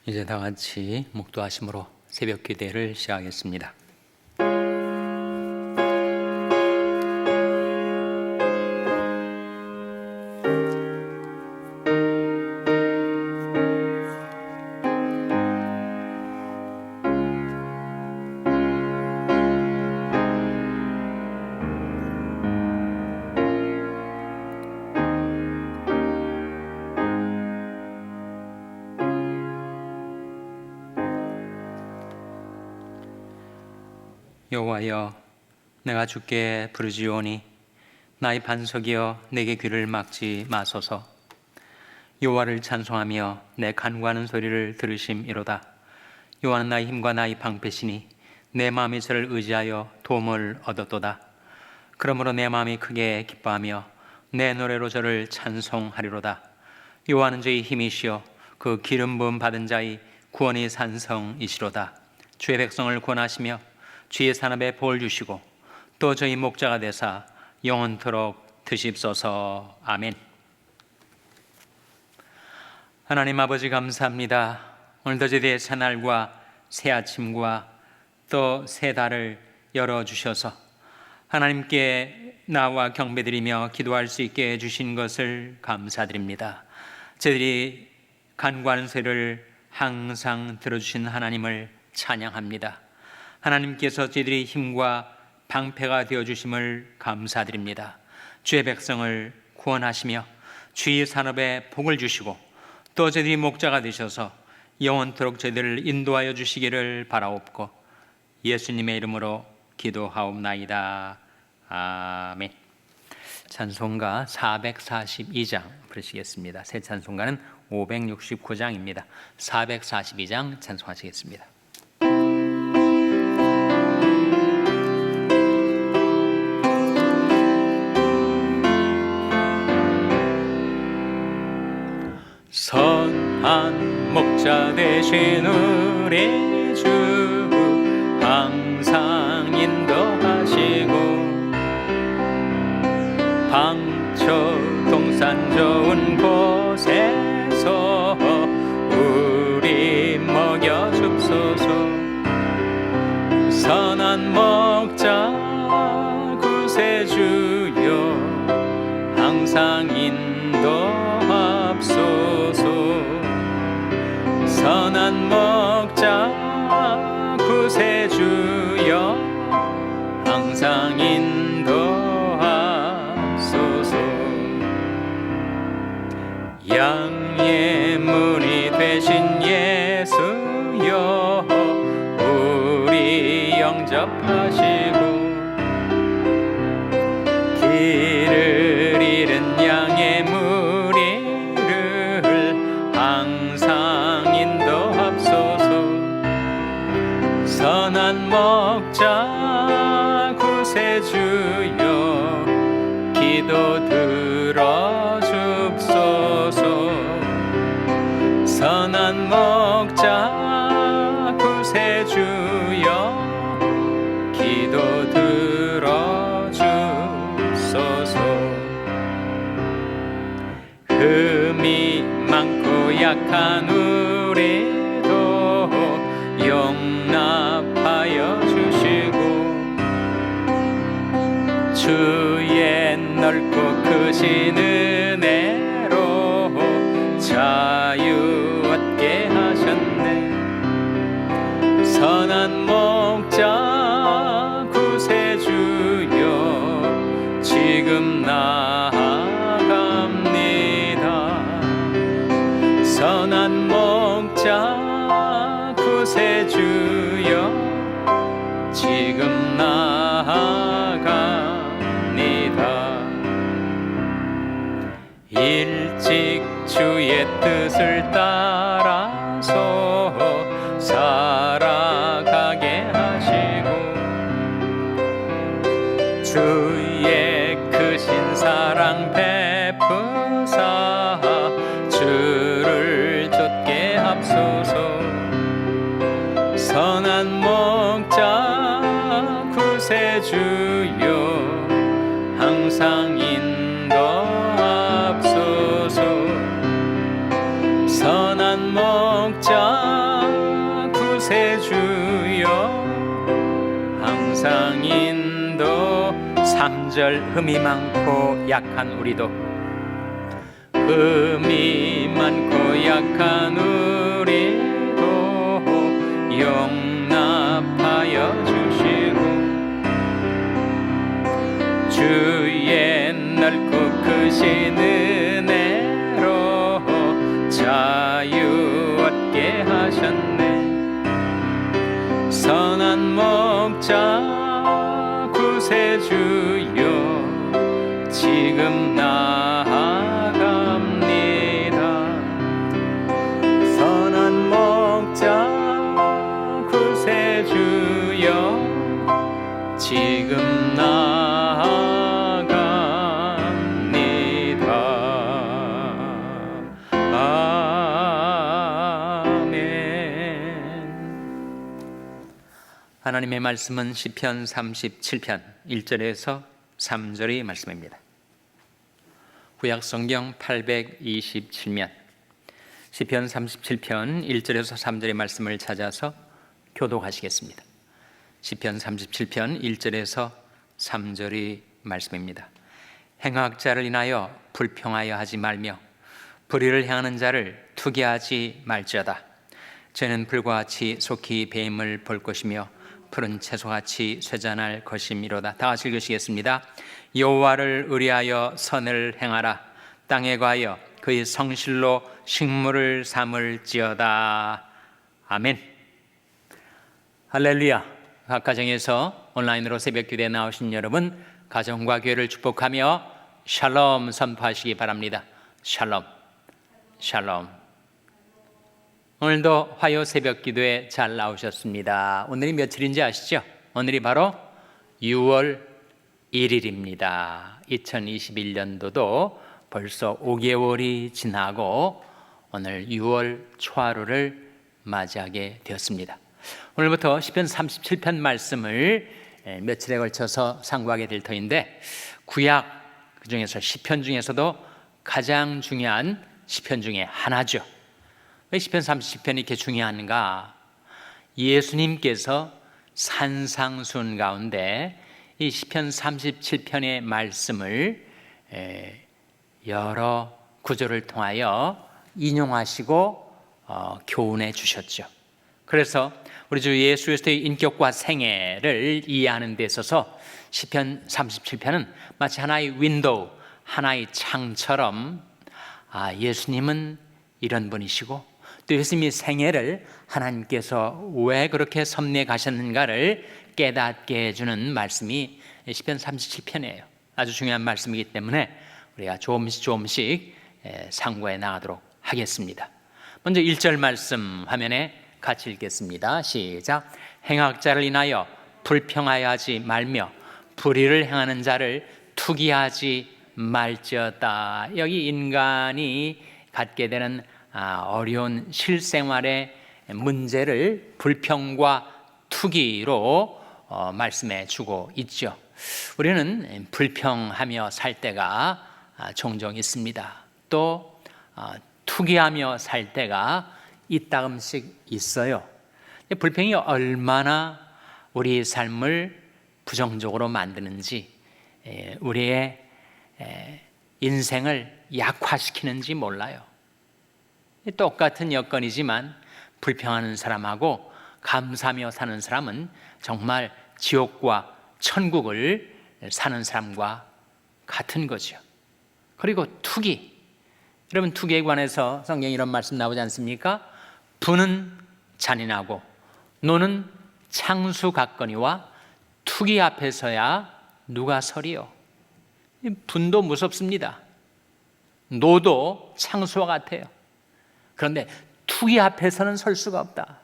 이제 다 같이 묵도하심으로 새벽 기도를 시작하겠습니다. 여호와여, 내가 주께 부르짖으오니 나의 반석이여 내게 귀를 막지 마소서. 여호와를 찬송하며 내 간구하는 소리를 들으심이로다. 여호와는 나의 힘과 나의 방패시니 내 마음이 저를 의지하여 도움을 얻었도다. 그러므로 내 마음이 크게 기뻐하며 내 노래로 저를 찬송하리로다. 여호와는 저의 힘이시여 그 기름 부음 받은 자의 구원의 산성이시로다. 주의 백성을 구원하시며 주의 산업에 복을 주시고 또 저희 목자가 되사 영원토록 드십소서. 아멘. 하나님 아버지 감사합니다. 오늘도 저희의 새날과 새 아침과 또 새 달을 열어주셔서 하나님께 나와 경배드리며 기도할 수 있게 해주신 것을 감사드립니다. 저희들이 간구하는 소리를 항상 들어주신 하나님을 찬양합니다. 하나님께서 저희들의 힘과 방패가 되어주심을 감사드립니다. 주의 백성을 구원하시며 주의 산업에 복을 주시고 또 저희들이 목자가 되셔서 영원토록 저희들을 인도하여 주시기를 바라옵고 예수님의 이름으로 기도하옵나이다. 아멘. 찬송가 442장 부르시겠습니다. 새 찬송가는 569장입니다. 442장 찬송하시겠습니다. 선한 목자 되신 우리 주 항상 인도하시고 방초 동산 좋은 곳에서 우리 먹여줍소서. 선한 목자 구세주여 항상 인도합소서. 선한 목자 구세주여 항상 인도하소서. 양의 문이 되신 예수여 우리 영접하시고 길을 잃은 양의 무리를 항상 인도합소서. 선한 목자 구세주여 기도 들어줍소서. 선한 목자 구세주여 기도 들어줍소서. 흠이 많고 약한 우리도 용납하여 주시고 주의 넓고 크신 은혜로 자유 얻게 하셨네. 선한 목자 구세주여 지금 나아갑니다. 선한 목자 구세주여 지금 나아갑니다. 일찍 주의 뜻을 따라서 살아가게 하시고 주의 크신 사랑 베푸사 주를 좇게 합소서. 선한 목자 구세주여 항상 인도합소서. 선한 목자 3절 흠이 많고 약한 우리도 흠이 많고 약한 우리도 용납하여 주시고 주의 넓고 크신 은혜로 자유 얻게 하셨네. 선한 목자 구세주여 지금 나아갑니다. 선한 목자 구세주여 지금 나아갑니다. 아멘. 하나님의 말씀은 시편 37편 1절에서 3절의 말씀입니다. 구약성경 827면 시편 37편 1절에서 3절의 말씀을 찾아서 교독하시겠습니다. 시편 37편 1절에서 3절의 말씀입니다. 행악자를 인하여 불평하여 하지 말며 불의를 행하는 자를 투기하지 말지어다. 저는 불과 같이 속히 뱀을 볼 것이며 푸른 채소같이 쇠잔할 것이미로다. 다 같이 읽으시겠습니다. 여호와를 의뢰하여 선을 행하라. 땅에 과하여 그의 성실로 식물을 삼을지어다. 아멘. 할렐루야. 각 가정에서 온라인으로 새벽 기도에 나오신 여러분, 가정과 교회를 축복하며 샬롬 선포하시기 바랍니다. 샬롬, 샬롬. 오늘도 화요 새벽 기도에 잘 나오셨습니다. 오늘이 며칠인지 아시죠? 오늘이 바로 6월 1일입니다. 2021년도도 벌써 5개월이 지나고 오늘 6월 초하루를 맞이하게 되었습니다. 오늘부터 시편 37편 말씀을 며칠에 걸쳐서 상고하게 될 터인데, 구약 그중에서 시편 중에서도 가장 중요한 시편 중에 하나죠. 왜 시편 37편이 이렇게 중요한가? 예수님께서 산상순 가운데 이 시편 37편의 말씀을 여러 구절을 통하여 인용하시고 교훈해 주셨죠. 그래서 우리 주 예수 그리스도의 인격과 생애를 이해하는 데 있어서 시편 37편은 마치 하나의 윈도우, 하나의 창처럼 예수님은 이런 분이시고 또 예수님의 생애를 하나님께서 왜 그렇게 섭리해 가셨는가를 깨닫게 해주는 말씀이 시편 37편이에요. 아주 중요한 말씀이기 때문에 우리가 조금씩 상고해 나가도록 하겠습니다. 먼저 1절 말씀 화면에 같이 읽겠습니다. 시작. 행악자를 인하여 불평하여 하지 말며 불의를 행하는 자를 투기하지 말지어다. 여기 인간이 갖게 되는 어려운 실생활의 문제를 불평과 투기로 말씀해 주고 있죠. 우리는 불평하며 살 때가 종종 있습니다. 또 투기하며 살 때가 이따금씩 있어요. 불평이 얼마나 우리 삶을 부정적으로 만드는지, 우리의 인생을 약화시키는지 몰라요. 똑같은 여건이지만 불평하는 사람하고 감사하며 사는 사람은 정말 지옥과 천국을 사는 사람과 같은 거죠. 그리고 투기, 여러분 투기에 관해서 성경에 이런 말씀 나오지 않습니까? 분은 잔인하고 노는 창수각거니와 투기 앞에서야 누가 서리요. 분도 무섭습니다. 노도 창수와 같아요. 그런데 투기 앞에서는 설 수가 없다.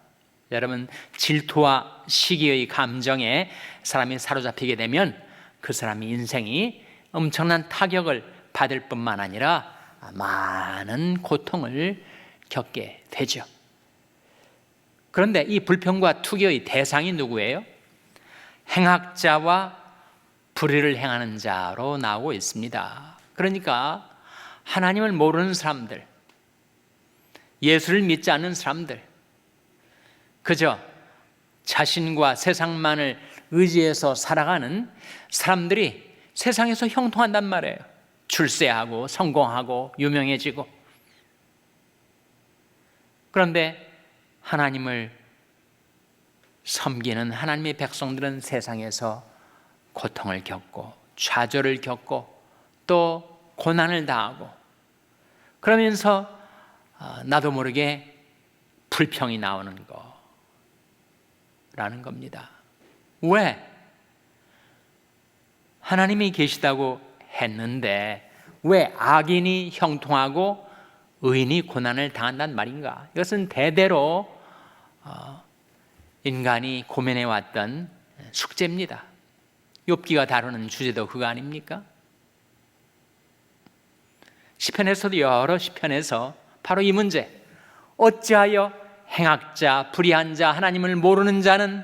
여러분, 질투와 시기의 감정에 사람이 사로잡히게 되면 그 사람의 인생이 엄청난 타격을 받을 뿐만 아니라 많은 고통을 겪게 되죠. 그런데 이 불평과 투기의 대상이 누구예요? 행악자와 불의를 행하는 자로 나오고 있습니다. 그러니까 하나님을 모르는 사람들, 예수를 믿지 않는 사람들, 그저 자신과 세상만을 의지해서 살아가는 사람들이 세상에서 형통한단 말이에요. 출세하고 성공하고 유명해지고. 그런데 하나님을 섬기는 하나님의 백성들은 세상에서 고통을 겪고 좌절을 겪고 또 고난을 당하고, 그러면서 나도 모르게 불평이 나오는 거라는 겁니다. 왜? 하나님이 계시다고 했는데 왜 악인이 형통하고 의인이 고난을 당한단 말인가? 이것은 대대로 인간이 고민해 왔던 숙제입니다. 욥기가 다루는 주제도 그거 아닙니까? 시편에서도 여러 시편에서 바로 이 문제, 어찌하여 행악자, 불의한 자, 하나님을 모르는 자는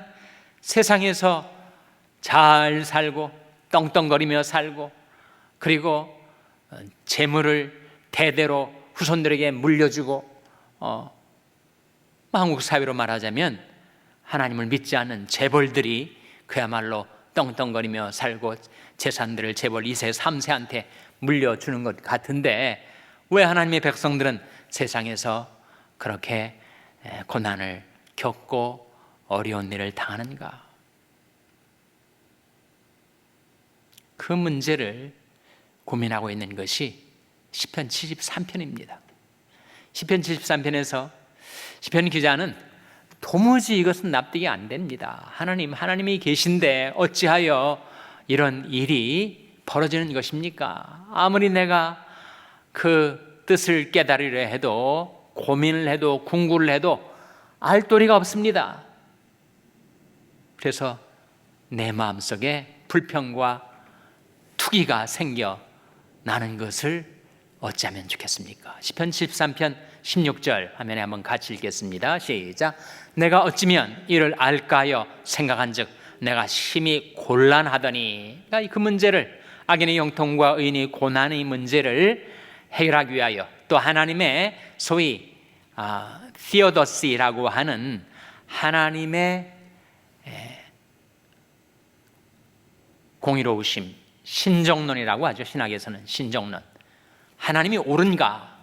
세상에서 잘 살고 떵떵거리며 살고, 그리고 재물을 대대로 후손들에게 물려주고, 한국 사회로 말하자면 하나님을 믿지 않는 재벌들이 그야말로 떵떵거리며 살고 재산들을 재벌 2세, 3세한테 물려주는 것 같은데, 왜 하나님의 백성들은 세상에서 그렇게 고난을 겪고 어려운 일을 당하는가? 그 문제를 고민하고 있는 것이 시편 73편입니다. 시편 73편에서 시편 기자는 도무지 이것은 납득이 안 됩니다. 하나님이 계신데 어찌하여 이런 일이 벌어지는 것입니까? 아무리 내가 그 뜻을 깨달으려 해도, 고민을 해도, 궁구를 해도 알 도리가 없습니다. 그래서 내 마음속에 불평과 투기가 생겨 나는 것을 어찌하면 좋겠습니까? 시편 73편 16절 화면에 한번 같이 읽겠습니다. 시작. 내가 어찌면 이를 알까요 생각한즉 내가 심히 곤란하더니. 그러니까 그 문제를, 악인의 형통과 의인의 고난의 문제를 해결하기 위하여, 또 하나님의 소위 theodicy라고 하는 하나님의 공의로우심, 신정론이라고 하죠. 신학에서는 신정론. 하나님이 옳은가?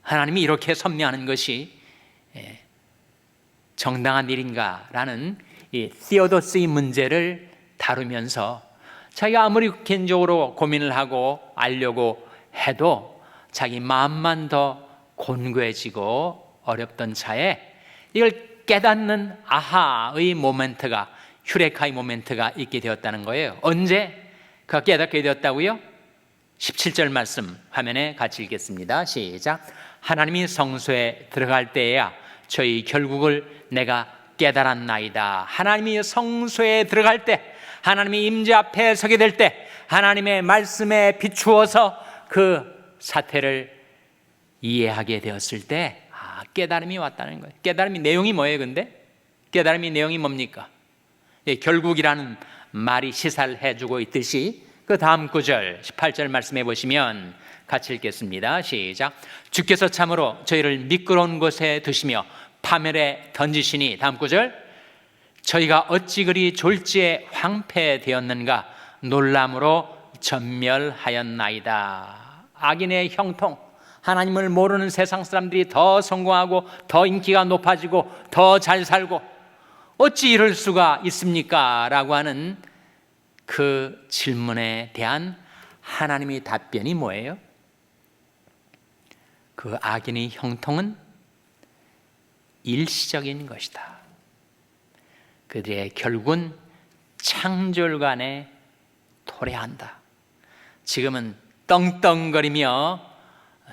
하나님이 이렇게 섭리하는 것이 정당한 일인가? 라는 이 theodicy 문제를 다루면서 자기가 아무리 개인적으로 고민을 하고 알려고 해도 자기 마음만 더 곤고해지고 어렵던 차에 이걸 깨닫는 아하의 모멘트가, 휴레카의 모멘트가 있게 되었다는 거예요. 언제 그가 깨닫게 되었다고요? 17절 말씀 화면에 같이 읽겠습니다. 시작. 하나님이 성소에 들어갈 때에야 저희 결국을 내가 깨달았나이다. 하나님이 성소에 들어갈 때, 하나님이 임재 앞에 서게 될 때, 하나님의 말씀에 비추어서 그 사태를 이해하게 되었을 때 깨달음이 왔다는 거예요. 깨달음이 내용이 뭐예요? 근데 깨달음이 내용이 뭡니까? 결국이라는 말이 시사를 해주고 있듯이 그 다음 구절 18절 말씀해 보시면 같이 읽겠습니다. 시작. 주께서 참으로 저희를 미끄러운 곳에 두시며 파멸에 던지시니, 다음 구절, 저희가 어찌 그리 졸지에 황폐되었는가 놀람으로 전멸하였나이다. 악인의 형통, 하나님을 모르는 세상 사람들이 더 성공하고 더 인기가 높아지고 더 잘 살고 어찌 이럴 수가 있습니까? 라고 하는 그 질문에 대한 하나님의 답변이 뭐예요? 그 악인의 형통은 일시적인 것이다. 그들의 결국은 창졸간에 도래한다. 지금은 떵떵거리며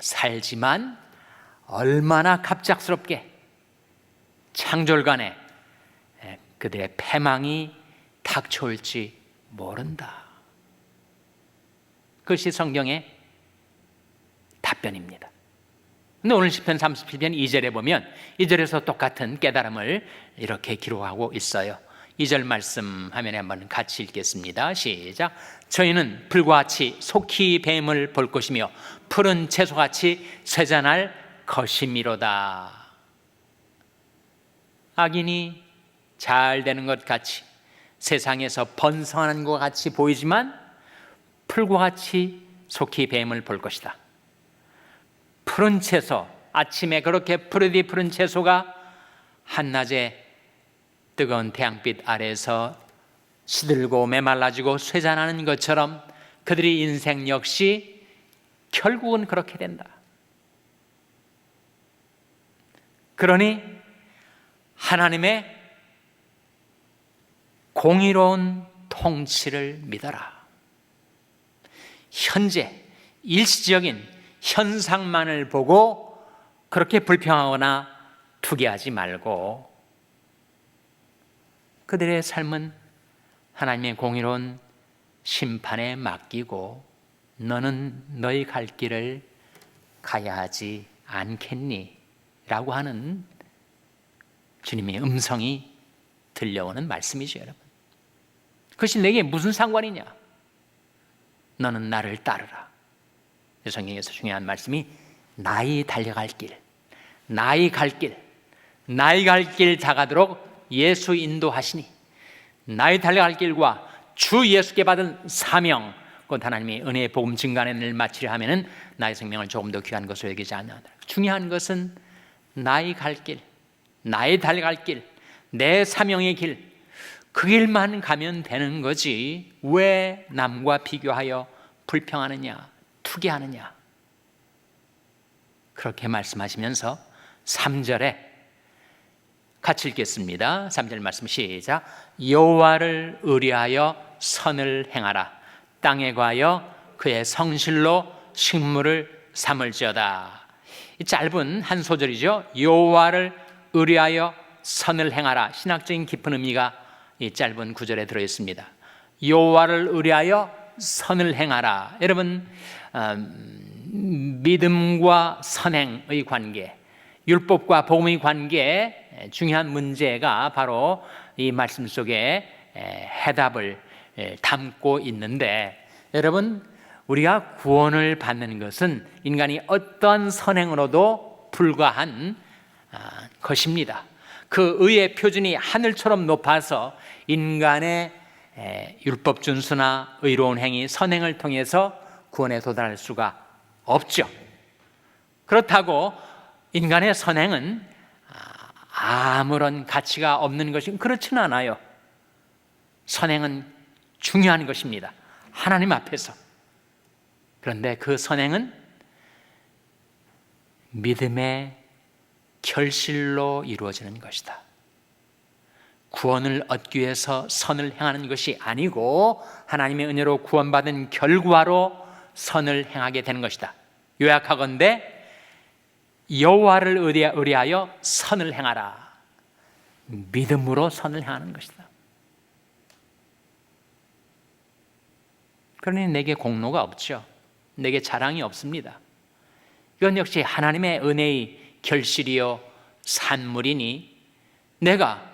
살지만 얼마나 갑작스럽게 창졸간에 그들의 패망이 닥쳐올지 모른다. 그것이 성경의 답변입니다. 근데 오늘 시편 37편 2절에 보면 2절에서 똑같은 깨달음을 이렇게 기록하고 있어요. 2절 말씀 화면에 한번 같이 읽겠습니다. 시작. 저희는 불과 같이 속히 뱀을 볼 것이며 푸른 채소같이 쇠잔할 것이미로다. 악인이 잘 되는 것 같이, 세상에서 번성하는 것 같이 보이지만 풀과 같이 속히 뱀을 볼 것이다. 푸른 채소, 아침에 그렇게 푸르디 푸른 채소가 한낮에 뜨거운 태양빛 아래에서 시들고 메말라지고 쇠잔하는 것처럼 그들의 인생 역시 결국은 그렇게 된다. 그러니 하나님의 공의로운 통치를 믿어라. 현재 일시적인 현상만을 보고 그렇게 불평하거나 투기하지 말고 그들의 삶은 하나님의 공의로운 심판에 맡기고 너는 너희 갈 길을 가야 하지 않겠니? 라고 하는 주님의 음성이 들려오는 말씀이죠, 여러분. 그것이 내게 무슨 상관이냐? 너는 나를 따르라. 성경에서 중요한 말씀이 나의 달려갈 길, 나의 갈 길, 나의 갈 길 다가도록 예수 인도하시니 나의 달려갈 길과 주 예수께 받은 사명, 곧 하나님의 은혜의 복음 증거하는 일을 마치려 하면은 나의 생명을 조금 더 귀한 것으로 여기지 않는다. 중요한 것은 나의 갈 길, 나의 달려갈 길, 내 사명의 길, 그 길만 가면 되는 거지 왜 남과 비교하여 불평하느냐, 투기하느냐. 그렇게 말씀하시면서 3절에 같이 읽겠습니다. 3절 말씀 시작. 여호와를 의뢰하여 선을 행하라. 땅에 과하여 그의 성실로 식물을 삼을지어다. 이 짧은 한 소절이죠. 여호와를 의뢰하여 선을 행하라. 신학적인 깊은 의미가 이 짧은 구절에 들어있습니다. 여호와를 의뢰하여 선을 행하라. 여러분, 믿음과 선행의 관계, 율법과 복음의 관계에 중요한 문제가 바로 이 말씀 속에 해답을 담고 있는데, 여러분, 우리가 구원을 받는 것은 인간이 어떠한 선행으로도 불과한 것입니다. 그 의의 표준이 하늘처럼 높아서 인간의 율법 준수나 의로운 행위, 선행을 통해서 구원에 도달할 수가 없죠. 그렇다고 인간의 선행은 아무런 가치가 없는 것이 그렇지는 않아요. 선행은 중요한 것입니다. 하나님 앞에서. 그런데 그 선행은 믿음의 결실로 이루어지는 것이다. 구원을 얻기 위해서 선을 행하는 것이 아니고 하나님의 은혜로 구원받은 결과로 선을 행하게 되는 것이다. 요약하건대 여호와를 의뢰하여 선을 행하라. 믿음으로 선을 행하는 것이다. 그러니 내게 공로가 없죠. 내게 자랑이 없습니다. 이건 역시 하나님의 은혜의 결실이요 산물이니 내가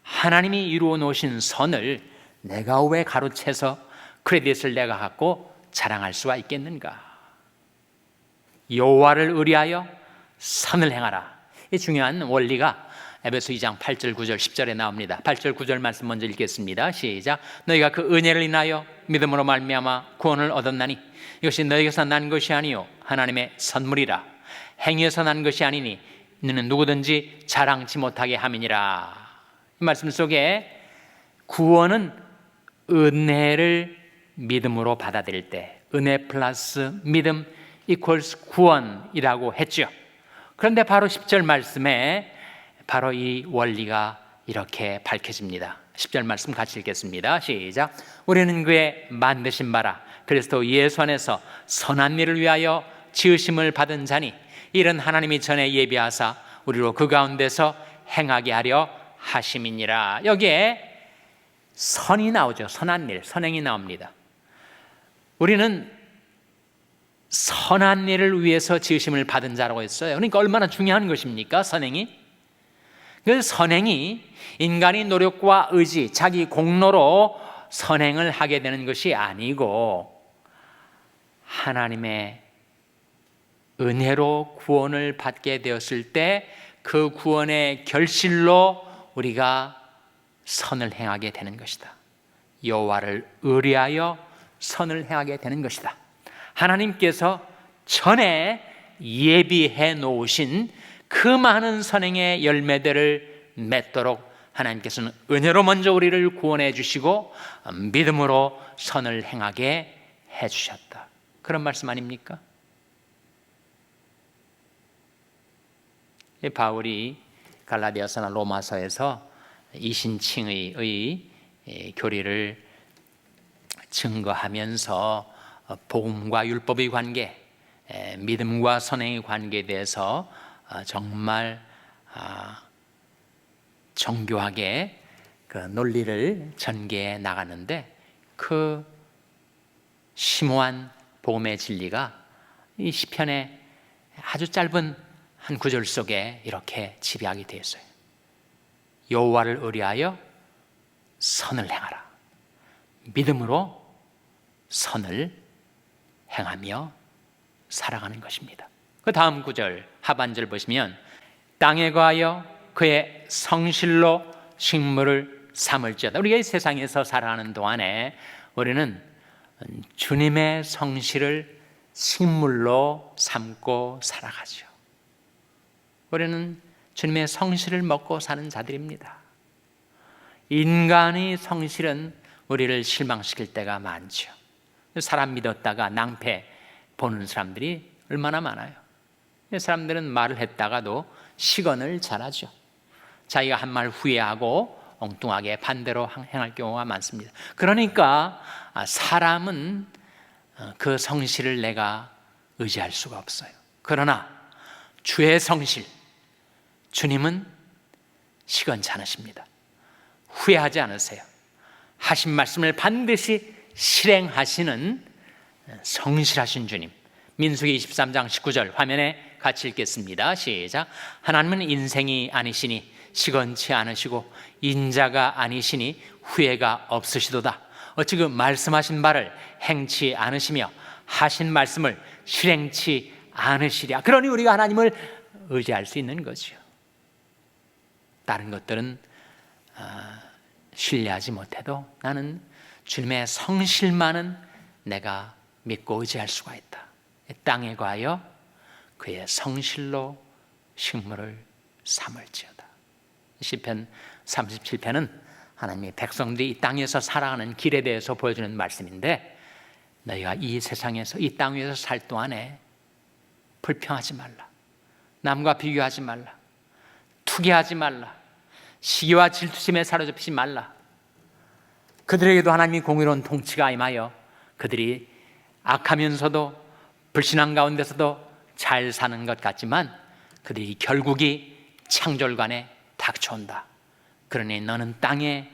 하나님이 이루어 놓으신 선을 내가 왜 가로채서 크레딧을 내가 갖고 자랑할 수가 있겠는가? 여호와를 의뢰하여 선을 행하라. 이 중요한 원리가 에베소 2장 8절 9절 10절에 나옵니다. 8절 9절 말씀 먼저 읽겠습니다. 시작. 너희가 그 은혜를 인하여 믿음으로 말미암아 구원을 얻었나니 이것이 너희에게서 난 것이 아니요 하나님의 선물이라. 행위에서 난 것이 아니니 너는 누구든지 자랑치 못하게 함이니라. 이 말씀 속에 구원은 은혜를 믿음으로 받아들일 때 은혜 플러스 믿음 이퀄스 구원이라고 했죠. 그런데 바로 10절 말씀에 바로 이 원리가 이렇게 밝혀집니다. 10절 말씀 같이 읽겠습니다. 시작. 우리는 그의 만드신 바라 그리스도 예수 안에서 선한 일을 위하여 지으심을 받은 자니 이는 하나님이 전에 예비하사 우리로 그 가운데서 행하게 하려 하심이니라. 여기에 선이 나오죠. 선한 일, 선행이 나옵니다. 우리는 선한 일을 위해서 지으심을 받은 자라고 했어요. 그러니까 얼마나 중요한 것입니까? 선행이. 그 선행이 인간의 노력과 의지, 자기 공로로 선행을 하게 되는 것이 아니고 하나님의 은혜로 구원을 받게 되었을 때 그 구원의 결실로 우리가 선을 행하게 되는 것이다. 여호와를 의뢰하여 선을 행하게 되는 것이다. 하나님께서 전에 예비해 놓으신 그 많은 선행의 열매들을 맺도록 하나님께서는 은혜로 먼저 우리를 구원해 주시고 믿음으로 선을 행하게 해 주셨다. 그런 말씀 아닙니까? 바울이 갈라디아서나 로마서에서 이신칭의 교리를 증거하면서 복음과 율법의 관계, 믿음과 선행의 관계에 대해서 정말 정교하게 그 논리를 전개해 나가는데, 그 심오한 복음의 진리가 이 시편의 아주 짧은 한 구절 속에 이렇게 지배하게 되었어요. 여호와를 의뢰하여 선을 행하라. 믿음으로 선을 행하며 살아가는 것입니다. 그 다음 구절 하반절 보시면 땅에 거하여 그의 성실로 식물을 삼을지어다. 우리가 이 세상에서 살아가는 동안에 우리는 주님의 성실을 식물로 삼고 살아가죠. 우리는 주님의 성실을 먹고 사는 자들입니다. 인간의 성실은 우리를 실망시킬 때가 많죠. 사람 믿었다가 낭패 보는 사람들이 얼마나 많아요. 사람들은 말을 했다가도 시건을 잘하죠. 자기가 한 말 후회하고 엉뚱하게 반대로 행할 경우가 많습니다. 그러니까 사람은 그 성실을 내가 의지할 수가 없어요. 그러나 주의 성실, 주님은 시건찮으십니다. 후회하지 않으세요. 하신 말씀을 반드시 실행하시는 성실하신 주님. 민수기 23장 19절 화면에 같이 읽겠습니다. 시작. 하나님은 인생이 아니시니 시건치 않으시고 인자가 아니시니 후회가 없으시도다. 어찌 그 말씀하신 바를 행치 않으시며 하신 말씀을 실행치 않으시랴. 그러니 우리가 하나님을 의지할 수 있는 거죠. 다른 것들은 신뢰하지 못해도 나는 주님의 성실만은 내가 믿고 의지할 수가 있다. 땅에 거하여 그의 성실로 식물을 삼을지어다. 시편 37편은 하나님의 백성들이 이 땅에서 살아가는 길에 대해서 보여주는 말씀인데, 너희가 이 세상에서 이 땅 위에서 살 동안에 불평하지 말라, 남과 비교하지 말라, 투기하지 말라, 시기와 질투심에 사로잡히지 말라. 그들에게도 하나님이 공의로운 통치가 임하여 그들이 악하면서도 불신앙 가운데서도 잘 사는 것 같지만 그들이 결국이 창졸간에 닥쳐온다. 그러니 너는 땅에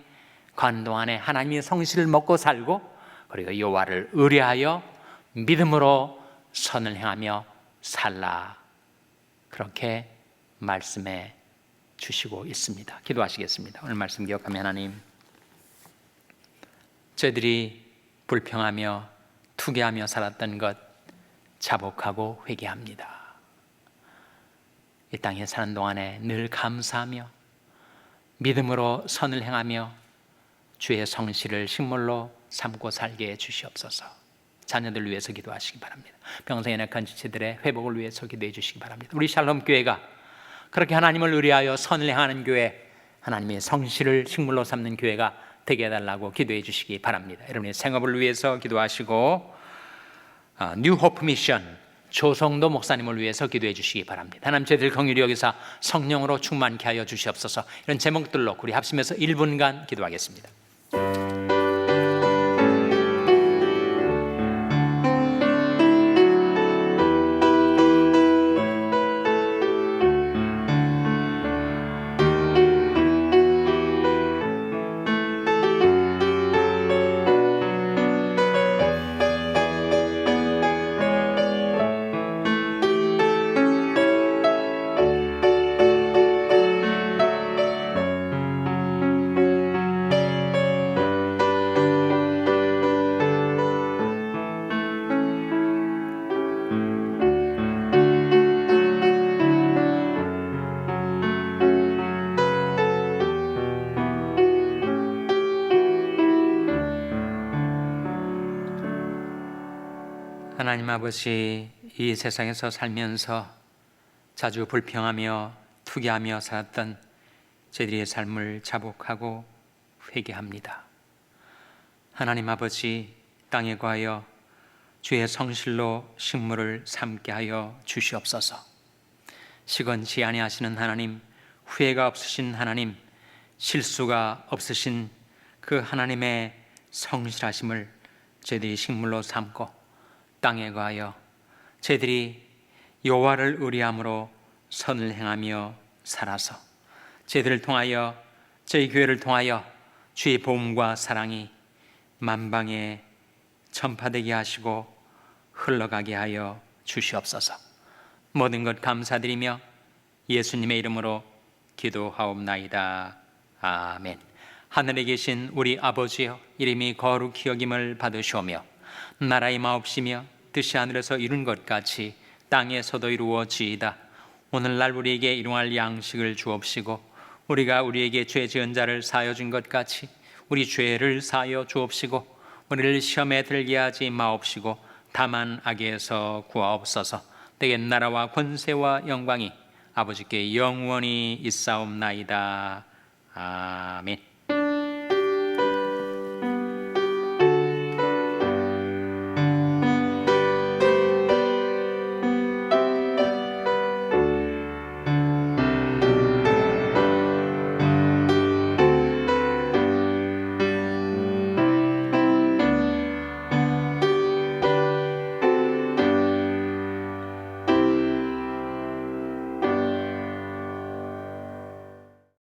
관 동안에 하나님의 성실을 먹고 살고, 그리고 여호와를 의뢰하여 믿음으로 선을 행하며 살라. 그렇게 말씀해 주시고 있습니다. 기도하시겠습니다. 오늘 말씀 기억하며 하나님, 저희들이 불평하며 투기하며 살았던 것 자복하고 회개합니다. 이 땅에 사는 동안에 늘 감사하며 믿음으로 선을 행하며 주의 성실을 식물로 삼고 살게 해 주시옵소서. 자녀들 위해서 기도하시기 바랍니다. 병상에 낙한 지체들의 회복을 위해서 기도해 주시기 바랍니다. 우리 샬롬 교회가 그렇게 하나님을 의뢰하여 선을 행하는 교회, 하나님의 성실을 식물로 삼는 교회가 되게 해달라고 기도해 주시기 바랍니다. 여러분의 생업을 위해서 기도하시고, 뉴 호프 미션 조성도 목사님을 위해서 기도해 주시기 바랍니다. 하나님, 저희들 긍휼히 여기사 성령으로 충만케 하여 주시옵소서. 이런 제목들로 우리 합심해서 1분간 기도하겠습니다. 하나님 아버지, 이 세상에서 살면서 자주 불평하며 투기하며 살았던 저희들의 삶을 자복하고 회개합니다. 하나님 아버지, 땅에 거하여 주의 성실로 식물을 삼게 하여 주시옵소서. 시건치 아니하시는 하나님, 후회가 없으신 하나님, 실수가 없으신 그 하나님의 성실하심을 저희들이 식물로 삼고 땅에 거하여 저희들이 여호와를 의뢰함으로 선을 행하며 살아서 저희들을 통하여, 저희 교회를 통하여 주의 보험과 사랑이 만방에 전파되게 하시고 흘러가게 하여 주시옵소서. 모든 것 감사드리며 예수님의 이름으로 기도하옵나이다. 아멘. 하늘에 계신 우리 아버지여, 이름이 거룩히 여김을 받으시오며 나라의 마옵시며 뜻이 하늘에서 이룬 것 같이 땅에서도 이루어지이다. 오늘날 우리에게 일용할 양식을 주옵시고 우리가 우리에게 죄 지은 자를 사하여 준 것 같이 우리 죄를 사하여 주옵시고 우리를 시험에 들게 하지 마옵시고 다만 악에서 구하옵소서. 내게 나라와 권세와 영광이 아버지께 영원히 있사옵나이다. 아멘.